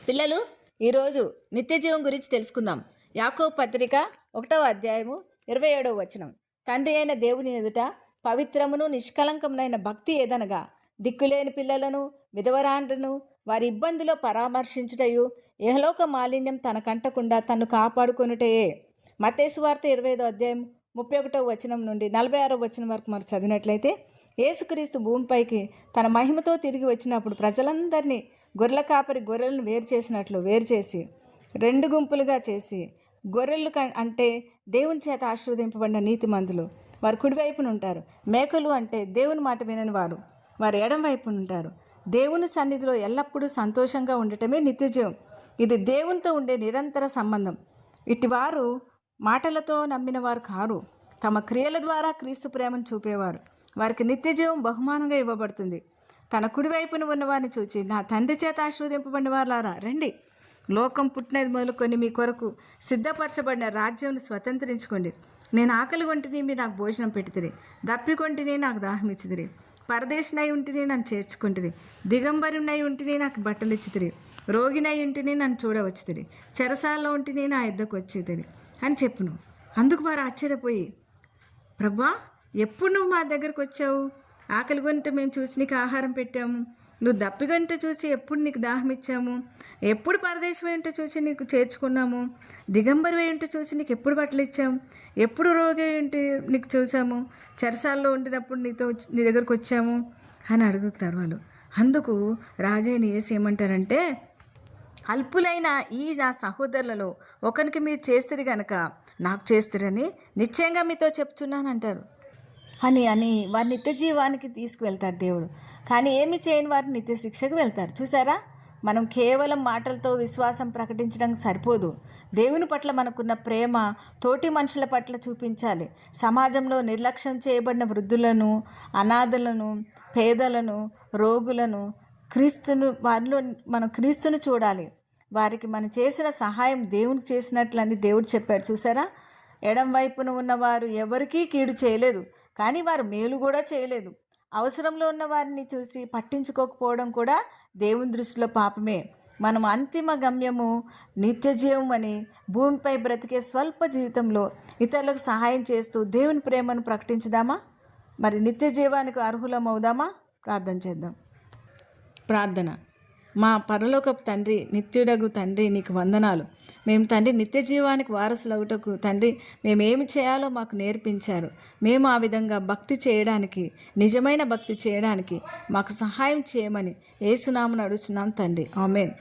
పిల్లలు, ఈరోజు నిత్య జీవం గురించి తెలుసుకుందాం. యాకోబు పత్రిక 1వ అధ్యాయము 27వ వచనం. తండ్రి అయిన దేవుని ఎదుట పవిత్రమును నిష్కలంకమునైన భక్తి ఏదనగా దిక్కులేని పిల్లలను విధవరాండ్రను వారి ఇబ్బందిలో పరామర్శించుటయు యెహలోక మాలిన్యం తన కంటకుండా తన్ను కాపాడుకొనుటయే. మత్తయి సువార్త 25వ అధ్యాయం 31వ వచనం నుండి 46వ వచనం వరకు మనం చదివినట్లయితే, యేసుక్రీస్తు భూమిపైకి తన మహిమతో తిరిగి వచ్చినప్పుడు ప్రజలందరినీ గొర్రెల కాపరి గొర్రెలను వేరు చేసినట్లు వేరు చేసి 2 గుంపులుగా చేసి, గొర్రెలు అంటే దేవుని చేత ఆశీర్వదింపబడిన నీతిమంతులు, వారు కుడివైపున ఉంటారు. మేకలు అంటే దేవుని మాట వినని వారు ఎడం వైపున ఉంటారు. దేవుని సన్నిధిలో ఎల్లప్పుడూ సంతోషంగా ఉండటమే నిత్యజీవం. ఇది దేవునితో ఉండే నిరంతర సంబంధం. ఇటివారు మాటలతో నమ్మిన వారు కారు, తమ క్రియల ద్వారా క్రీస్తు ప్రేమను చూపేవారు. వారికి నిత్యజీవం బహుమానంగా ఇవ్వబడుతుంది. తన కుడివైపున ఉన్నవారిని చూచి, నా తండ్రి చేత ఆశీర్వదింపబడిన వారులారా రండి, లోకం పుట్టినది మొదలుకొని మీ కొరకు సిద్ధపరచబడిన రాజ్యం స్వతంత్రించుకోండి. నేను ఆకలి కొంటిని, మీరు నాకు భోజనం పెట్టుదిరి, దప్పికొంటిని, నాకు దాహం ఇచ్చిదిరి, పరదేశినై ఉంటిని, నన్ను చేర్చుకుంటుని, దిగంబరినై ఉంటిని, నాకు బట్టలు ఇచ్చిదిరి, రోగినై ఉంటిని, నన్ను చూడవచ్చుదిరి, చెరసాల్లో ఉంటిని, నా యుద్ధకు వచ్చేదిరి అని చెప్పును. అందుకు వారు ఆశ్చర్యపోయి, ప్రభా, ఎప్పుడు నువ్వు మా దగ్గరకు వచ్చావు? ఆకలి కొంటే మేము చూసి నీకు ఆహారం పెట్టాము, నువ్వు దప్పిగంట చూసి ఎప్పుడు నీకు దాహం ఇచ్చాము, ఎప్పుడు పరదేశం ఏంటో చూసి నీకు చేర్చుకున్నాము, దిగంబరి ఏంటో చూసి నీకు ఎప్పుడు బట్టలు ఇచ్చాము, ఎప్పుడు రోగి ఏంటి నీకు చూసాము, చెరసాల్లో ఉండినప్పుడు నీ దగ్గరకు వచ్చాము అని అడుగుతారు వాళ్ళు. అందుకు రాజైన యేసు ఏమంటారంటే, అల్పులైన ఈ నా సహోదరులలో ఒకరికి మీరు చేస్తురు గనక నాకు చేస్తురని నిశ్చయంగా మీతో చెప్తున్నానంటారు అని వారి నిత్య జీవానికి తీసుకువెళ్తారు దేవుడు. కానీ ఏమి చేయని వారిని నిత్య శిక్షకు వెళ్తారు. చూసారా, మనం కేవలం మాటలతో విశ్వాసం ప్రకటించడం సరిపోదు. దేవుని పట్ల మనకున్న ప్రేమ తోటి మనుషుల పట్ల చూపించాలి. సమాజంలో నిర్లక్ష్యం చేయబడిన వృద్ధులను, అనాథలను, పేదలను, రోగులను, వారిలో మనం క్రీస్తును చూడాలి. వారికి మనం చేసిన సహాయం దేవునికి చేసినట్లని దేవుడు చెప్పాడు. చూసారా, ఎడం వైపున ఉన్నవారు ఎవరికీ కీడు చేయలేదు, కానీ వారు మేలు కూడా చేయలేదు. అవసరంలో ఉన్న వారిని చూసి పట్టించుకోకపోవడం కూడా దేవుని దృష్టిలో పాపమే. మనం అంతిమ గమ్యము నిత్యజీవం అని భూమిపై బ్రతికే స్వల్ప జీవితంలో ఇతరులకు సహాయం చేస్తూ దేవుని ప్రేమను ప్రకటించుదామా? మరి నిత్య జీవానికి అర్హులమవుదామా? ప్రార్థన చేద్దాం. ప్రార్థన. మా పరలోకపు తండ్రి, నిత్యుడగు తండ్రి, నీకు వందనాలు. మేము తండ్రి నిత్య జీవానికి వారసులవుటకు తండ్రి మేమేమి చేయాలో మాకు నేర్పించారు. మేము ఆ విధంగా భక్తి చేయడానికి, నిజమైన భక్తి చేయడానికి మాకు సహాయం చేయమని యేసునామమున అడుగుచున్నాం తండ్రి. ఆమేన్.